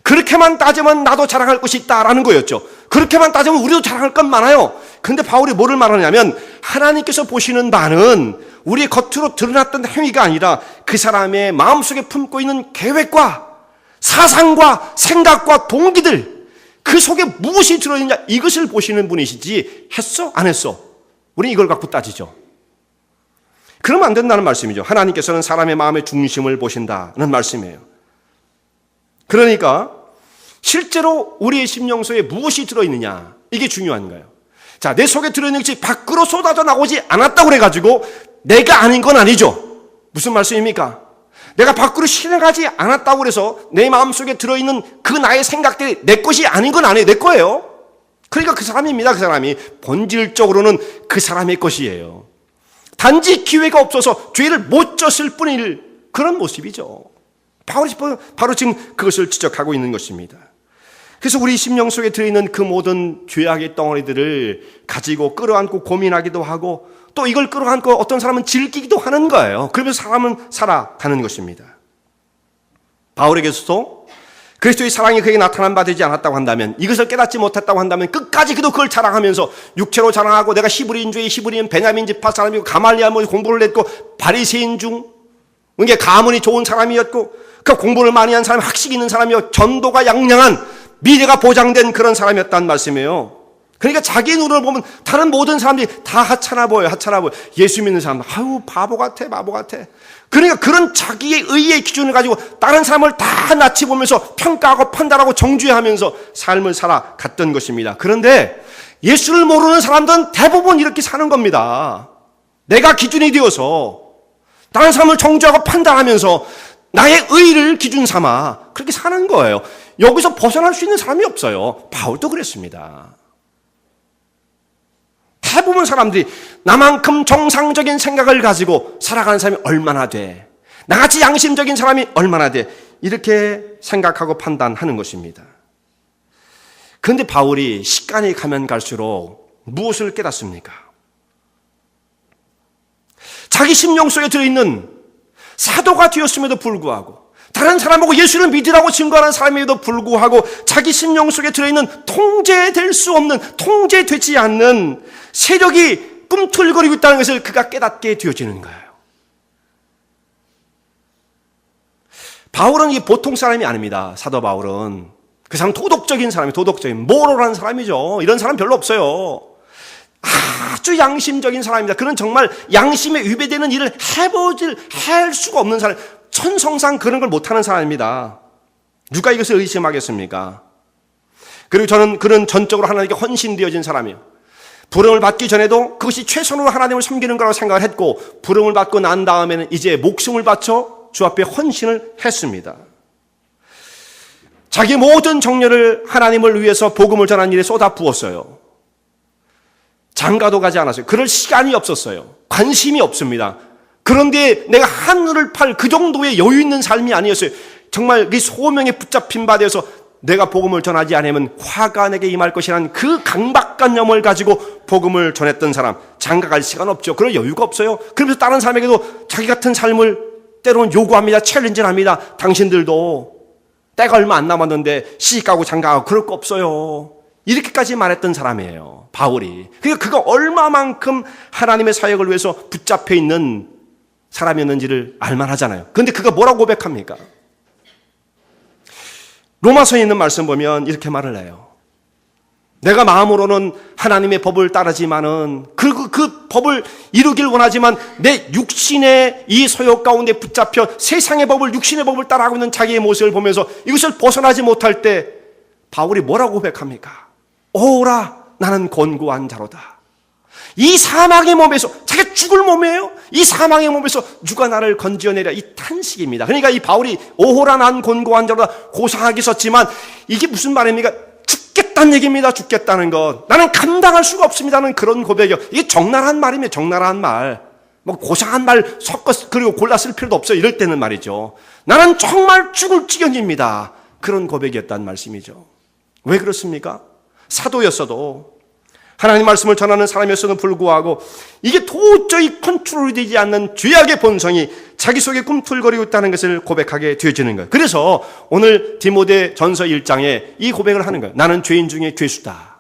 그렇게만 따지면 나도 자랑할 것이 있다라는 거였죠. 그렇게만 따지면 우리도 자랑할 건 많아요. 그런데 바울이 뭐를 말하냐면, 하나님께서 보시는 바는 우리의 겉으로 드러났던 행위가 아니라 그 사람의 마음속에 품고 있는 계획과 사상과 생각과 동기들, 그 속에 무엇이 들어있느냐, 이것을 보시는 분이시지 했어? 안 했어? 우리는 이걸 갖고 따지죠. 그러면 안 된다는 말씀이죠. 하나님께서는 사람의 마음의 중심을 보신다는 말씀이에요. 그러니까 실제로 우리의 심령 속에 무엇이 들어있느냐, 이게 중요한 거예요. 자, 내 속에 들어있는 것이 밖으로 쏟아져 나오지 않았다고 그래가지고 내가 아닌 건 아니죠. 무슨 말씀입니까? 내가 밖으로 실행하지 않았다고 그래서 내 마음속에 들어있는 그 나의 생각들이 내 것이 아닌 건 아니에요. 내 거예요. 그러니까 그 사람입니다. 그 사람이 본질적으로는 그 사람의 것이에요. 단지 기회가 없어서 죄를 못 졌을 뿐일 그런 모습이죠. 바울이 바로 지금 그것을 지적하고 있는 것입니다. 그래서 우리 심령 속에 들어있는 그 모든 죄악의 덩어리들을 가지고 끌어안고 고민하기도 하고, 또 이걸 끌어안고 어떤 사람은 즐기기도 하는 거예요. 그러면서 사람은 살아가는 것입니다. 바울에게서도 그리스도의 사랑이 그에게 나타난 바 되지 않았다고 한다면, 이것을 깨닫지 못했다고 한다면 끝까지 그도 그걸 자랑하면서 육체로 자랑하고, 내가 히브리인 중에 히브리인 베냐민 지파 사람이고 가말리엘 뭐 공부를 했고 바리새인 중 이게 가문이 좋은 사람이었고 그 공부를 많이 한 사람, 학식 있는 사람이요, 전도가 양양한 미래가 보장된 그런 사람이었다는 말씀이에요. 그러니까 자기 눈으로 보면 다른 모든 사람들이 다 하찮아 보여요. 하찮아 보여. 예수 믿는 사람, 아유 바보 같아, 바보 같아. 그러니까 그런 자기의 의의 기준을 가지고 다른 사람을 다 낯이 보면서 평가하고 판단하고 정죄하면서 삶을 살아갔던 것입니다. 그런데 예수를 모르는 사람들은 대부분 이렇게 사는 겁니다. 내가 기준이 되어서 다른 사람을 정죄하고 판단하면서 나의 의를 기준 삼아 그렇게 사는 거예요. 여기서 벗어날 수 있는 사람이 없어요. 바울도 그랬습니다. 대부분 사람들이 나만큼 정상적인 생각을 가지고 살아가는 사람이 얼마나 돼, 나같이 양심적인 사람이 얼마나 돼, 이렇게 생각하고 판단하는 것입니다. 그런데 바울이 시간이 가면 갈수록 무엇을 깨닫습니까? 자기 심령 속에 들어있는 사도가 되었음에도 불구하고, 다른 사람하고 예수를 믿으라고 증거하는 사람에도 불구하고 자기 심령 속에 들어있는 통제될 수 없는, 통제되지 않는 세력이 꿈틀거리고 있다는 것을 그가 깨닫게 되어지는 거예요. 바울은 이 보통 사람이 아닙니다. 사도 바울은 그 사람 도덕적인 사람이, 도덕적인 모럴한 사람이죠. 이런 사람 별로 없어요. 아주 양심적인 사람입니다. 그는 정말 양심에 위배되는 일을 할 수가 없는 사람, 천성상 그런 걸 못하는 사람입니다. 누가 이것을 의심하겠습니까? 그리고 그는 전적으로 하나님께 헌신되어진 사람이에요. 부름을 받기 전에도 그것이 최선으로 하나님을 섬기는 거라고 생각을 했고, 부름을 받고 난 다음에는 이제 목숨을 바쳐 주 앞에 헌신을 했습니다. 자기 모든 정열을 하나님을 위해서 복음을 전하는 일에 쏟아 부었어요. 장가도 가지 않았어요. 그럴 시간이 없었어요. 관심이 없습니다. 그런데 내가 하늘을 팔 그 정도의 여유 있는 삶이 아니었어요. 정말 그 소명에 붙잡힌 바 되어서 내가 복음을 전하지 않으면 화가 내게 임할 것이라는 그 강박관념을 가지고 복음을 전했던 사람, 장가갈 시간 없죠. 그럴 여유가 없어요. 그러면서 다른 사람에게도 자기 같은 삶을 때로는 요구합니다. 챌린지를 합니다. 당신들도 때가 얼마 안 남았는데 시집가고 장가가고 그럴 거 없어요. 이렇게까지 말했던 사람이에요, 바울이. 그러니까 그가 얼마만큼 하나님의 사역을 위해서 붙잡혀 있는 사람이었는지를 알만하잖아요. 그런데 그가 뭐라고 고백합니까? 로마서에 있는 말씀 보면 이렇게 말을 해요. 내가 마음으로는 하나님의 법을 따르지만은 그 법을 이루길 원하지만 내 육신의 이 소욕 가운데 붙잡혀 세상의 법을, 육신의 법을 따라가고 있는 자기의 모습을 보면서 이것을 벗어나지 못할 때 바울이 뭐라고 고백합니까? 오라, 나는 곤고한 자로다. 이 사망의 몸에서, 자기가 죽을 몸이에요. 이 사망의 몸에서 누가 나를 건져내랴, 이 탄식입니다. 그러니까 이 바울이 오호라, 난 곤고한 자로다 고상하게 썼지만 이게 무슨 말입니까? 죽겠다는 얘기입니다. 죽겠다는 것. 나는 감당할 수가 없습니다는 그런 고백이요. 이게 적나라한 말이며 적나라한 말. 뭐 고상한 말 섞어서 그리고 골라 쓸 필요도 없어요. 이럴 때는 말이죠. 나는 정말 죽을 지경입니다. 그런 고백이었다는 말씀이죠. 왜 그렇습니까? 사도였어도, 하나님 말씀을 전하는 사람이었어도 불구하고 이게 도저히 컨트롤이 되지 않는 죄악의 본성이 자기 속에 꿈틀거리고 있다는 것을 고백하게 되어지는 거예요. 그래서 오늘 디모데 전서 1장에 이 고백을 하는 거예요. 나는 죄인 중에 죄수다.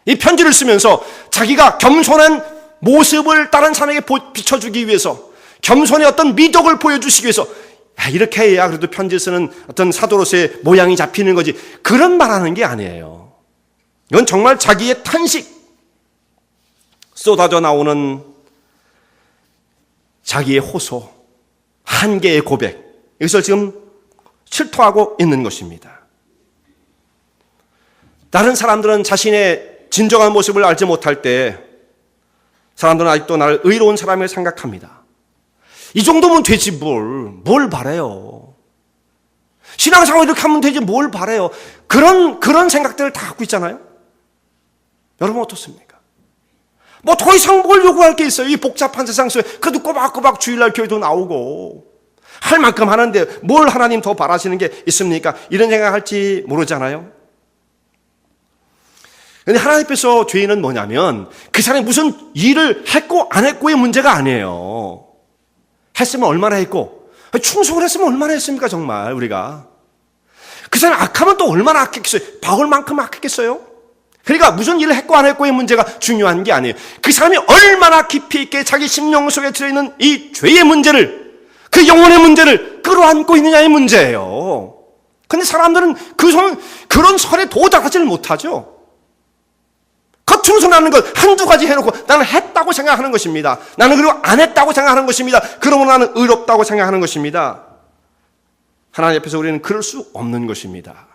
이 편지를 쓰면서 자기가 겸손한 모습을 다른 사람에게 비춰주기 위해서, 겸손의 어떤 미덕을 보여주시기 위해서, 이렇게 해야 그래도 편지 쓰는 어떤 사도로서의 모양이 잡히는 거지, 그런 말하는 게 아니에요. 이건 정말 자기의 탄식, 쏟아져 나오는 자기의 호소, 한계의 고백, 이것을 지금 실토하고 있는 것입니다. 다른 사람들은 자신의 진정한 모습을 알지 못할 때 사람들은 아직도 나를 의로운 사람을 생각합니다. 이 정도면 되지 뭘 바래요. 신앙생활 이렇게 하면 되지 뭘 바래요. 그런 생각들을 다 갖고 있잖아요. 여러분 어떻습니까? 뭐 더 이상 뭘 요구할 게 있어요. 이 복잡한 세상 속에 그래도 꼬박꼬박 주일날 교회도 나오고 할 만큼 하는데 뭘 하나님 더 바라시는 게 있습니까? 이런 생각할지 모르잖아요. 그런데 하나님 앞에서 죄인은 뭐냐면 그 사람이 무슨 일을 했고 안 했고의 문제가 아니에요. 했으면 얼마나 했고, 충성을 했으면 얼마나 했습니까? 정말 우리가 그 사람이 악하면 또 얼마나 악했겠어요? 바울만큼 악했겠어요? 그러니까 무슨 일을 했고 안 했고의 문제가 중요한 게 아니에요. 그 사람이 얼마나 깊이 있게 자기 심령 속에 들어있는 이 죄의 문제를, 그 영혼의 문제를 끌어안고 있느냐의 문제예요. 그런데 사람들은 그런 설에 도달하지를 못하죠. 겉으로 선하는 것 한두 가지 해놓고 나는 했다고 생각하는 것입니다. 나는 그리고 안 했다고 생각하는 것입니다. 그러면 나는 의롭다고 생각하는 것입니다. 하나님 앞에서 우리는 그럴 수 없는 것입니다.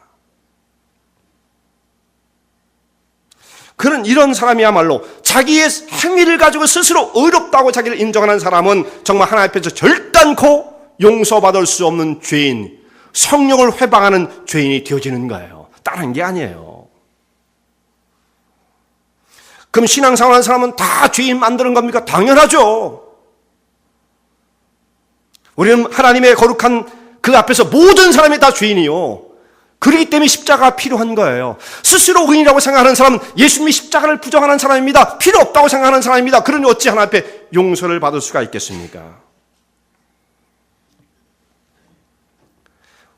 이런 사람이야말로 자기의 행위를 가지고 스스로 의롭다고 자기를 인정하는 사람은 정말 하나님 앞에서 결단코 용서받을 수 없는 죄인, 성령을 회방하는 죄인이 되어지는 거예요. 다른 게 아니에요. 그럼 신앙생활하는 사람은 다 죄인 만드는 겁니까? 당연하죠. 우리는 하나님의 거룩한 그 앞에서 모든 사람이 다 죄인이요. 그렇기 때문에 십자가가 필요한 거예요. 스스로 의인이라고 생각하는 사람은 예수님이 십자가를 부정하는 사람입니다. 필요 없다고 생각하는 사람입니다. 그러니 어찌 하나님 앞에 용서를 받을 수가 있겠습니까?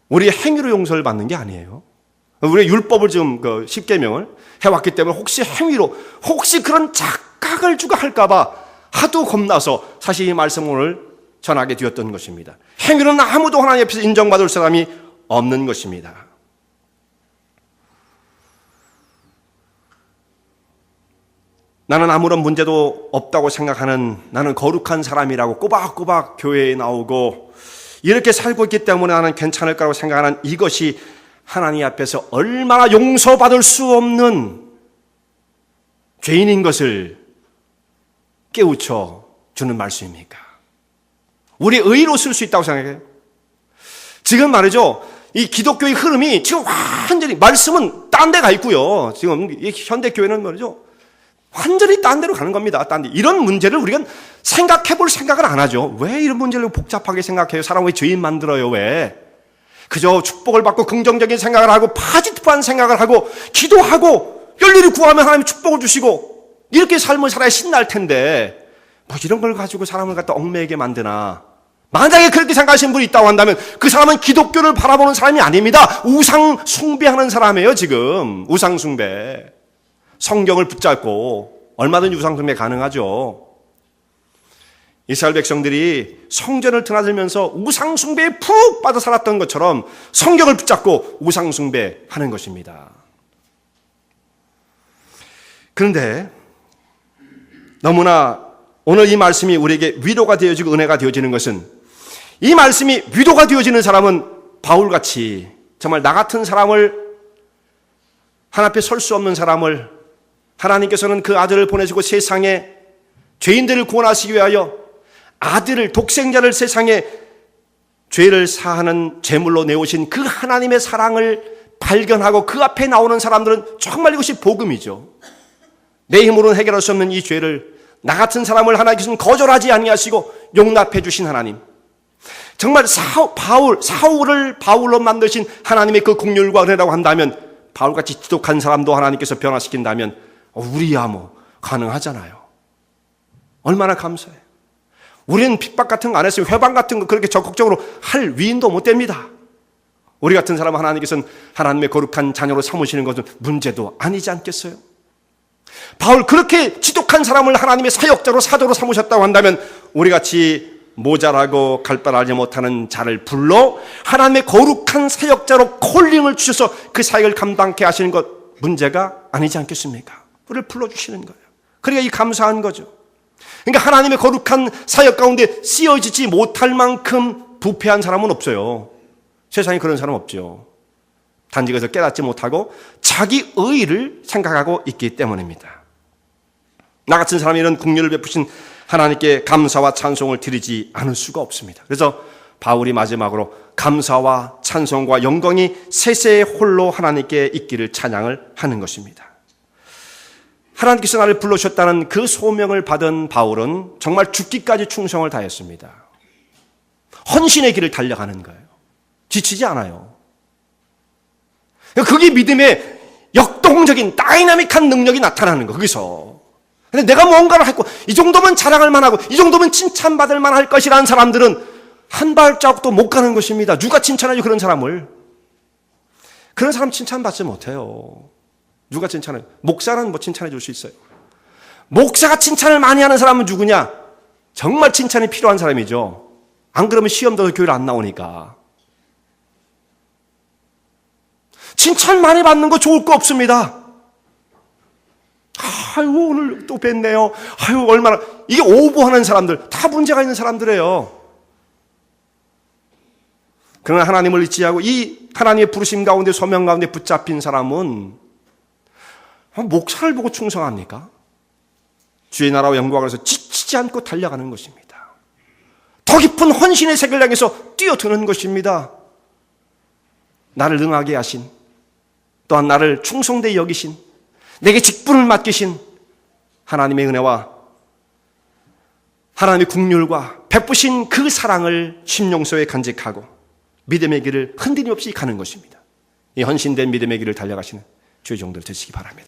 우리의 행위로 용서를 받는 게 아니에요. 우리가 율법을 지금 10계명을 해왔기 때문에 혹시 행위로, 혹시 그런 착각을 주고 할까봐 하도 겁나서 사실 이 말씀을 전하게 되었던 것입니다. 행위로는 아무도 하나님 앞에서 인정받을 사람이 없는 것입니다. 나는 아무런 문제도 없다고 생각하는, 나는 거룩한 사람이라고 꼬박꼬박 교회에 나오고 이렇게 살고 있기 때문에 나는 괜찮을 거라고 생각하는 이것이 하나님 앞에서 얼마나 용서받을 수 없는 죄인인 것을 깨우쳐 주는 말씀입니까? 우리 의로 쓸 수 있다고 생각해요. 지금 말이죠, 이 기독교의 흐름이 지금 완전히, 말씀은 딴 데 가 있고요. 지금 이 현대교회는 말이죠, 완전히 딴 데로 가는 겁니다. 딴 데. 이런 문제를 우리가 생각해 볼 생각을 안 하죠. 왜 이런 문제를 복잡하게 생각해요? 사람 왜 죄인 만들어요? 왜? 그저 축복을 받고 긍정적인 생각을 하고 파지티브한 생각을 하고 기도하고 열렬히 구하면 하나님이 축복을 주시고 이렇게 삶을 살아야 신날 텐데 뭐 이런 걸 가지고 사람을 갖다 얽매이게 만드나. 만약에 그렇게 생각하시는 분이 있다고 한다면 그 사람은 기독교를 바라보는 사람이 아닙니다. 우상 숭배하는 사람이에요. 지금 우상 숭배. 성경을 붙잡고 얼마든지 우상 숭배 가능하죠. 이스라엘 백성들이 성전을 드나들면서 우상 숭배에 푹 빠져 살았던 것처럼 성경을 붙잡고 우상 숭배하는 것입니다. 그런데 너무나 오늘 이 말씀이 우리에게 위로가 되어지고 은혜가 되어지는 것은 이 말씀이 위로가 되어지는 사람은 바울같이 정말 나 같은 사람을 하나님 앞에 설 수 없는 사람을 하나님께서는 그 아들을 보내시고 세상에 죄인들을 구원하시기 위하여 아들을 독생자를 세상에 죄를 사하는 제물로 내오신 그 하나님의 사랑을 발견하고 그 앞에 나오는 사람들은 정말 이것이 복음이죠. 내 힘으로는 해결할 수 없는 이 죄를 나 같은 사람을 하나님께서는 거절하지 아니하시고 용납해 주신 하나님. 정말 사울을 바울로 만드신 하나님의 그 긍휼과 은혜라고 한다면 바울같이 지독한 사람도 하나님께서 변화시킨다면 우리야 뭐 가능하잖아요. 얼마나 감사해요. 우리는 핍박 같은 거 안 했으면 회방 같은 거 그렇게 적극적으로 할 위인도 못 됩니다. 우리 같은 사람은 하나님께서는 하나님의 거룩한 자녀로 삼으시는 것은 문제도 아니지 않겠어요? 바울 그렇게 지독한 사람을 하나님의 사역자로 사도로 삼으셨다고 한다면 우리같이 모자라고 갈 바를 알지 못하는 자를 불러 하나님의 거룩한 사역자로 콜링을 주셔서 그 사역을 감당케 하시는 것 문제가 아니지 않겠습니까? 우리를 불러주시는 거예요. 그러니까 이 감사한 거죠. 그러니까 하나님의 거룩한 사역 가운데 쓰여지지 못할 만큼 부패한 사람은 없어요. 세상에 그런 사람 없죠. 단지 그래서 깨닫지 못하고 자기 의의를 생각하고 있기 때문입니다. 나 같은 사람이 이런 긍휼을 베푸신 하나님께 감사와 찬송을 드리지 않을 수가 없습니다. 그래서 바울이 마지막으로 감사와 찬송과 영광이 세세의 홀로 하나님께 있기를 찬양을 하는 것입니다. 하나님께서 나를 불러주셨다는 그 소명을 받은 바울은 정말 죽기까지 충성을 다했습니다. 헌신의 길을 달려가는 거예요. 지치지 않아요. 그게 믿음의 역동적인 다이나믹한 능력이 나타나는 거 거기서. 근데 내가 뭔가를 했고 이 정도면 자랑할 만하고 이 정도면 칭찬받을 만할 것이라는 사람들은 한 발자국도 못 가는 것입니다. 누가 칭찬하죠 그런 사람을? 그런 사람 칭찬받지 못해요. 누가 칭찬해요? 목사는 뭐 칭찬해 줄 수 있어요. 목사가 칭찬을 많이 하는 사람은 누구냐? 정말 칭찬이 필요한 사람이죠. 안 그러면 시험도 교회를 안 나오니까. 칭찬 많이 받는 거 좋을 거 없습니다. 아유 오늘 또 뵀네요. 아유 얼마나 이게 오버하는 사람들 다 문제가 있는 사람들이에요. 그러나 하나님을 의지하고 이 하나님의 부르심 가운데 소명 가운데 붙잡힌 사람은 목사를 보고 충성합니까? 주의 나라와 영광을 위해서 지치지 않고 달려가는 것입니다. 더 깊은 헌신의 세계를 향해서 뛰어드는 것입니다. 나를 능하게 하신 또한 나를 충성되이 여기신 내게 직분을 맡기신 하나님의 은혜와 하나님의 긍휼과 베푸신 그 사랑을 심령소에 간직하고 믿음의 길을 흔들림 없이 가는 것입니다. 이 헌신된 믿음의 길을 달려가시는 주의 종들 되시기 바랍니다.